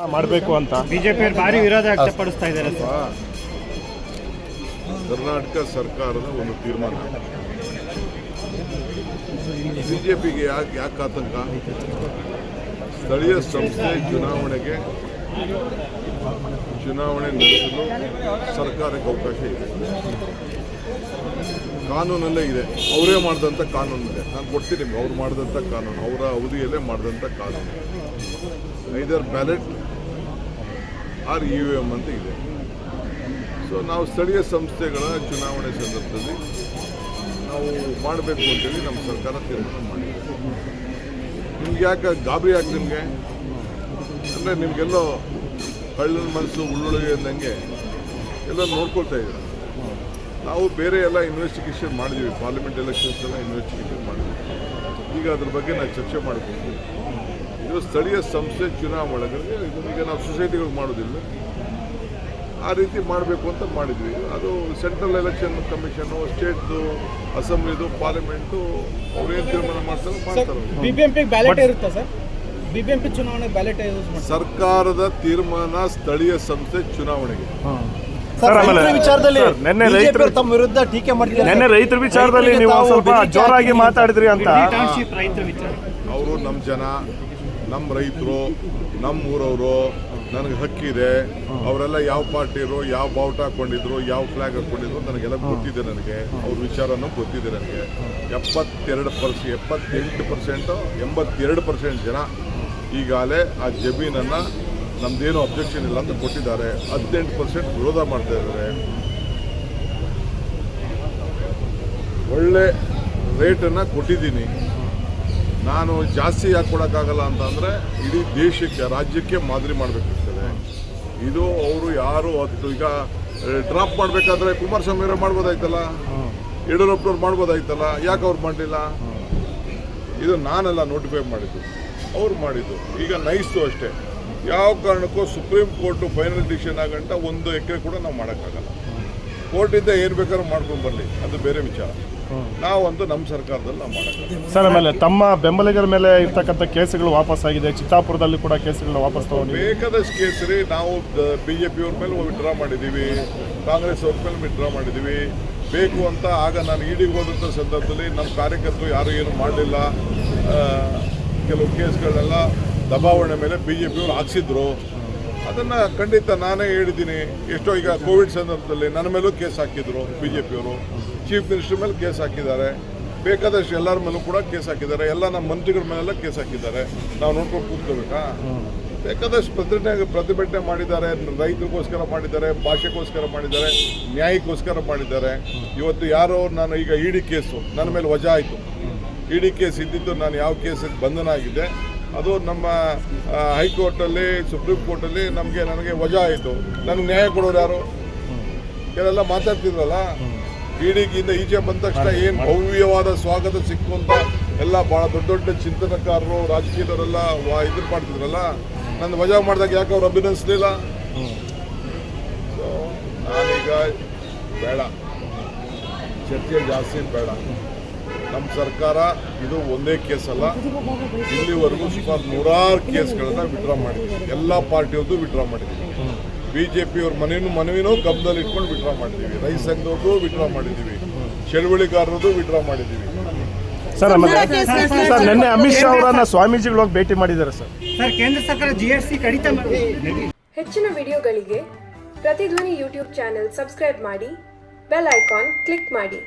ಮಾಡಬೇಕು ಅಂತ ಬಿಜೆಪಿ ಭಾರಿ ವಿರೋಧ ವ್ಯಕ್ತಪಡಿಸ್ತಾ ಇದ್ದಾರೆ ಸರ್. ಕರ್ನಾಟಕ ಸರ್ಕಾರದ ಒಂದು ತೀರ್ಮಾನ. ಬಿಜೆಪಿಗೆ ಯಾಕೆ ಆತಂಕ? ಸ್ಥಳೀಯ ಸಂಸ್ಥೆ ಚುನಾವಣೆ ನಡೆಸಲು ಸರ್ಕಾರಕ್ಕೆ ಅವಕಾಶ ಇದೆ. ಕಾನೂನಲ್ಲೇ ಇದೆ, ಅವರೇ ಮಾಡಿದಂಥ ಕಾನೂನಿದೆ. ನಾನು ಕೊಡ್ತೀನಿ ನಿಮ್ಗೆ, ಅವ್ರು ಮಾಡಿದಂಥ ಕಾನೂನು, ಅವರ ಅವಧಿಯಲ್ಲೇ ಮಾಡಿದಂಥ ಕಾನೂನು. ಐದರ್ ಬ್ಯಾಲೆಟ್ ಆರ್ EVM ಅಂತ ಇದೆ. ಸೊ ನಾವು ಸ್ಥಳೀಯ ಸಂಸ್ಥೆಗಳ ಚುನಾವಣೆ ಸಂದರ್ಭದಲ್ಲಿ ನಾವು ಮಾಡಬೇಕು ಅಂತೇಳಿ ನಮ್ಮ ಸರ್ಕಾರ ತೀರ್ಮಾನ ಮಾಡಿದೆ. ನಿಮ್ಗೆ ಯಾಕೆ ಗಾಬರಿ ಯಾಕೆ ನಿಮಗೆ ಅಂದರೆ ನಿಮಗೆಲ್ಲೋ ಕಳ್ಳನ ಮನಸ್ಸು ಉಳ್ಳುಳಿಗೆ ಅಂದಂಗೆ ಎಲ್ಲ ನೋಡ್ಕೊಳ್ತಾ ಇದ್ದೀರ. ನಾವು ಬೇರೆ ಎಲ್ಲ ಇನ್ವೆಸ್ಟಿಗೇಷನ್ ಮಾಡಿದ್ದೀವಿ, ಪಾರ್ಲಿಮೆಂಟ್ ಎಲೆಕ್ಷನ್ಸ್ ಎಲ್ಲ ಇನ್ವೆಸ್ಟಿಗೇಷನ್ ಮಾಡಿದ್ವಿ. ಈಗ ಅದ್ರ ಬಗ್ಗೆ ನಾವು ಚರ್ಚೆ ಮಾಡ್ತೀವಿ. ಇದು ಸ್ಥಳೀಯ ಸಂಸ್ಥೆ ಚುನಾವಣೆಗಳಿಗೆ ಈಗ ನಾವು ಸೊಸೈಟಿಗಳಿಗೆ ಮಾಡೋದಿಲ್ಲ, ಆ ರೀತಿ ಮಾಡಬೇಕು ಅಂತ ಮಾಡಿದ್ವಿ. ಅದು ಸೆಂಟ್ರಲ್ ಎಲೆಕ್ಷನ್ ಕಮಿಷನು, ಸ್ಟೇಟ್ದು, ಅಸೆಂಬ್ಲಿದು, ಪಾರ್ಲಿಮೆಂಟು ಅವ್ರೇನು ತೀರ್ಮಾನ ಮಾಡ್ತಾರೆ. ಬಿಬಿಎಂಪಿ ಬ್ಯಾಲೆಟ್ ಇರುತ್ತೆ ಸರ್, ಬಿಬಿಎಂಪಿ ಚುನಾವಣೆ ಬ್ಯಾಲೆಟ್ ಯೂಸ್ ಮಾಡಿ. ಸರ್ಕಾರದ ತೀರ್ಮಾನ ಸ್ಥಳೀಯ ಸಂಸ್ಥೆ ಚುನಾವಣೆಗೆ. ನಿನ್ನೆ ರೈತರ ವಿಚಾರದಲ್ಲಿ ನೀವು ಸ್ವಲ್ಪ ಜೋರಾಗಿ ಮಾತಾಡಿದ್ರಿ ಅಂತ. ಅವರು ನಮ್ಮ ಜನ, ನಮ್ಮ ರೈತರು, ನಮ್ಮ ಊರವರು, ನನಗೆ ಹಕ್ಕಿದೆ. ಅವರೆಲ್ಲ ಯಾವ ಪಾರ್ಟಿರು, ಯಾವ ಬಾವುಟ ಹಾಕೊಂಡಿದ್ರು, ಯಾವ ಫ್ಲಾಗ್ ಹಾಕೊಂಡಿದ್ರು ನನಗೆಲ್ಲ ಗೊತ್ತಿದೆ. ನನಗೆ ಅವ್ರ ವಿಚಾರನೂ ಗೊತ್ತಿದೆ. ನನಗೆ 82% ಜನ ಈಗಾಗಲೇ ಆ ಜಮೀನನ್ನು ನಮ್ದೇನು ಅಬ್ಜೆಕ್ಷನ್ ಇಲ್ಲ ಅಂತ ಕೊಟ್ಟಿದ್ದಾರೆ. 18% ವಿರೋಧ ಮಾಡ್ತಾ ಇದ್ದಾರೆ. ಒಳ್ಳೆ ರೇಟನ್ನು ಕೊಟ್ಟಿದ್ದೀನಿ. ನಾನು ಜಾಸ್ತಿ ಯಾಕೆ ಕೊಡೋಕ್ಕಾಗಲ್ಲ ಅಂತಂದರೆ ಇಡೀ ದೇಶಕ್ಕೆ, ರಾಜ್ಯಕ್ಕೆ ಮಾದರಿ ಮಾಡಬೇಕಾಗ್ತದೆ. ಇದು ಅವರು ಯಾರು ಈಗ ಡ್ರಾಪ್ ಮಾಡಬೇಕಾದ್ರೆ ಕುಮಾರಸ್ವಾಮಿ ಅವರೇ ಮಾಡ್ಬೋದಾಯ್ತಲ್ಲ, ಯಡಿಯೂರಪ್ಪನವ್ರು ಮಾಡ್ಬೋದಾಯ್ತಲ್ಲ, ಯಾಕೆ ಅವ್ರು ಮಾಡಲಿಲ್ಲ? ಇದು ನಾನೆಲ್ಲ ನೋಟಿಫೈ ಮಾಡಿದ್ದು, ಅವ್ರು ಮಾಡಿದ್ದು. ಈಗ ನೈಸ್ತು ಅಷ್ಟೇ. ಯಾವ ಕಾರಣಕ್ಕೂ ಸುಪ್ರೀಂ ಕೋರ್ಟು ಫೈನಲ್ ಡಿಸಿಷನ್ ಆಗಂಟ 1 ಎಕರೆ ಕೂಡ ನಾವು ಮಾಡೋಕ್ಕಾಗಲ್ಲ. ಕೋರ್ಟಿಂದ ಏನು ಬೇಕಾದ್ರೂ ಮಾಡ್ಕೊಂಡು ಬರಲಿ, ಅದು ಬೇರೆ ವಿಚಾರ. ನಾವಂತೂ ನಮ್ಮ ಸರ್ಕಾರದಲ್ಲಿ ನಾವು ಮಾಡೋಕ್ಕಾಗಲ್ಲ ಸರ್. ಆಮೇಲೆ ತಮ್ಮ ಬೆಂಬಲಿಗರ ಮೇಲೆ ಇರ್ತಕ್ಕಂಥ ಕೇಸುಗಳು ವಾಪಸ್ ಆಗಿದೆ. ಚಿತ್ತಾಪುರದಲ್ಲಿ ಕೂಡ ಕೇಸುಗಳನ್ನ ವಾಪಸ್ ತಗೊಂಡು ಬೇಕಾದಷ್ಟು ಕೇಸರಿ ನಾವು BJP-ಅವ್ರ ಮೇಲೆ ವಿಡ್ರಾ ಮಾಡಿದ್ದೀವಿ, ಕಾಂಗ್ರೆಸ್ ಅವ್ರ ಮೇಲೆ ವಿಡ್ರಾ ಮಾಡಿದ್ದೀವಿ. ಬೇಕು ಅಂತ ಆಗ ನಾನು ಇಡಿಗೆ ಹೋದಂಥ ಸಂದರ್ಭದಲ್ಲಿ ನಮ್ಮ ಕಾರ್ಯಕರ್ತರು ಯಾರೂ ಏನು ಮಾಡಲಿಲ್ಲ. ಕೆಲವು ಕೇಸ್ಗಳನ್ನೆಲ್ಲ ದಬಾವಣೆ ಮೇಲೆ BJP-ಅವ್ರು ಹಾಕ್ಸಿದ್ರು. ಅದನ್ನು ಖಂಡಿತ ನಾನೇ ಹೇಳಿದ್ದೀನಿ. ಎಷ್ಟೋ ಈಗ ಕೋವಿಡ್ ಸಂದರ್ಭದಲ್ಲಿ ನನ್ನ ಮೇಲೂ ಕೇಸ್ ಹಾಕಿದ್ರು BJP-ಅವರು. ಚೀಫ್ ಮಿನಿಸ್ಟರ್ ಮೇಲೆ ಕೇಸ್ ಹಾಕಿದ್ದಾರೆ. ಬೇಕಾದಷ್ಟು ಎಲ್ಲರ ಮೇಲೂ ಕೂಡ ಕೇಸ್ ಹಾಕಿದ್ದಾರೆ. ಎಲ್ಲ ನಮ್ಮ ಮಂತ್ರಿಗಳ ಮೇಲೆಲ್ಲ ಕೇಸ್ ಹಾಕಿದ್ದಾರೆ. ನಾವು ನೋಡ್ಕೊಂಡು ಕೂತ್ಕೋಬೇಕಾ? ಬೇಕಾದಷ್ಟು ಪ್ರತಿಭಟನೆ ಮಾಡಿದ್ದಾರೆ. ರೈತರಿಗೋಸ್ಕರ ಮಾಡಿದ್ದಾರೆ, ಭಾಷೆಗೋಸ್ಕರ ಮಾಡಿದ್ದಾರೆ, ನ್ಯಾಯಕ್ಕೋಸ್ಕರ ಮಾಡಿದ್ದಾರೆ. ಇವತ್ತು ಯಾರೋ ನಾನು ಈಗ ಇಡಿ ಕೇಸು ನನ್ನ ಮೇಲೆ ವಜಾ ಆಯಿತು. ಇಡಿ ಕೇಸ್ ಇದ್ದಿದ್ದು ನಾನು ಯಾವ ಕೇಸಿಗೆ ಬಂಧನ ಆಗಿದೆ, ಅದು ನಮ್ಮ ಹೈಕೋರ್ಟಲ್ಲಿ, ಸುಪ್ರೀಂ ಕೋರ್ಟಲ್ಲಿ ನನಗೆ ವಜಾ ಆಯಿತು. ನನಗೆ ನ್ಯಾಯ ಕೊಡೋರು ಯಾರು? ಕೆಲವೆಲ್ಲ ಮಾತಾಡ್ತಿದ್ರಲ್ಲ, ಇಡಿಗಿಂದ ಈಚೆ ಬಂದ ತಕ್ಷಣ ಏನು ಭವ್ಯವಾದ ಸ್ವಾಗತ ಸಿಕ್ಕು ಅಂತ ಎಲ್ಲ ಭಾಳ ದೊಡ್ಡ ಚಿಂತನಕಾರರು, ರಾಜಕೀಯದವರೆಲ್ಲ ಇದ್ರ ಮಾಡ್ತಿದ್ರಲ್ಲ. ನನ್ನ ವಜಾ ಮಾಡಿದಾಗ ಯಾಕೆ ಅವ್ರು ಅಭಿನಂದಿಸಲಿಲ್ಲ? ಸೊ ನಾನೀಗ ಬೇಡ, ಚರ್ಚೆ ಜಾಸ್ತಿ ಬೇಡ. ನಮ್ಮ ಸರ್ಕಾರ ಇದು ಒಂದೇ ಕೇಸಲ್ಲ, ಇಲ್ಲಿವರೆಗೂ ಸುಮಾರು 100 ಕೇಸ್ಗಳನ್ನು ವಿಡ್ರಾ ಮಾಡಿದ್ದೀವಿ. ಎಲ್ಲ ಪಾರ್ಟಿಯವ್ರದ್ದು ವಿಡ್ರಾ ಮಾಡಿದ್ದೀವಿ. BJP-ಅವ್ರ ಮನವಿನೂ ಗಮನದಲ್ಲಿ ಇಟ್ಕೊಂಡು ವಿಡ್ರಾ ಮಾಡಿದ್ದೀವಿ. ರೈತ ಸಂಘದವ್ರದ್ದು ವಿಡ್ರಾ ಮಾಡಿದ್ದೀವಿ. ಚಳವಳಿಗಾರರದ್ದು ವಿಡ್ರಾ ಮಾಡಿದ್ದೀವಿ. ಸರ್ ನಿನ್ನೆ ಅಮಿತ್ ಶಾ ಅವರನ್ನ ಸ್ವಾಮೀಜಿಗಳು ಹೋಗಿ ಭೇಟಿ ಮಾಡಿದ್ದಾರೆ ಸರ್. ಕೇಂದ್ರ ಸರ್ಕಾರ GST ಕಡಿತ ಮಾಡಿ. ಹೆಚ್ಚಿನ ವಿಡಿಯೋಗಳಿಗೆ ಪ್ರತಿಧ್ವನಿ ಯೂಟ್ಯೂಬ್ ಚಾನೆಲ್ ಸಬ್ಸ್ಕ್ರೈಬ್ ಮಾಡಿ, ಬೆಲ್ ಐಕಾನ್ ಕ್ಲಿಕ್ ಮಾಡಿ.